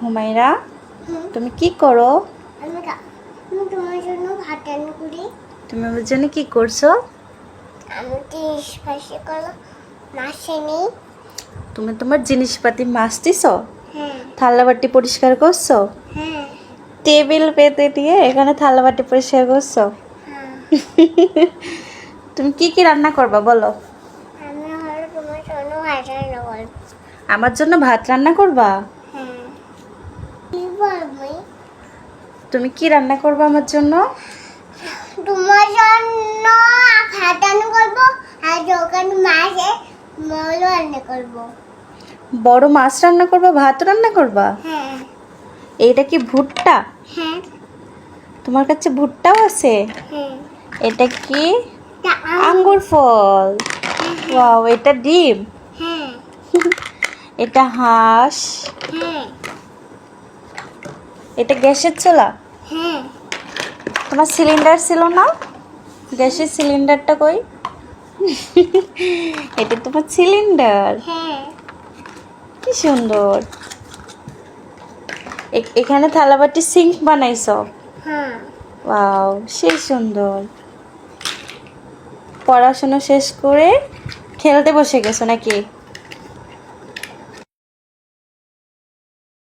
হুমায়রা, তুমি কি করো? আমি তোমার জন্য ভাত রান্না করি। তুমি আমার জন্য কি করছো? আমি জিনিসপাতি করো মাসেনি। তুমি তোমার জিনিসপাতি মাজতেছ? হ্যাঁ থালা বাটি পরিষ্কার করছো? হ্যাঁ টেবিল পেতে দিয়ে এখানে থালা বাটি পরিষ্কার করছো? হ্যাঁ। তুমি কি কি রান্না করবা বলো? আমি হলো তোমার জন্য ভাত রান্না করব। আমার জন্য ভাত রান্না করবা? হ্যাঁ কি বলবি? তুমি কি রান্না করবা আমার জন্য? তোমার জন্য ভাত রান্না করব আর যখন মাছে মল রান্না করব। বড় মাছ রান্না করবা, ভাত রান্না করবা? হ্যাঁ এইটা কি ভুট্টা? হ্যাঁ তোমার কাছে ভুট্টাও আছে? হ্যাঁ। এটা কি? তা আঙ্গুর ফল। ওয়াও, এটা ডিম। হ্যাঁ এটা হাঁস। হ্যাঁ এটা গ্যাসের চুলা। হ্যাঁ। তোমার সিলিন্ডার ছিল না? গ্যাসের সিলিন্ডারটা কই? এটা তোমার সিলিন্ডার। হ্যাঁ কি সুন্দর। এখানে থালাবাটি সিঙ্ক বানাইছো? হ্যাঁ। ওয়াও, সেই সুন্দর। পড়াশোনা শেষ করে খেলতে বসে গেছো নাকি?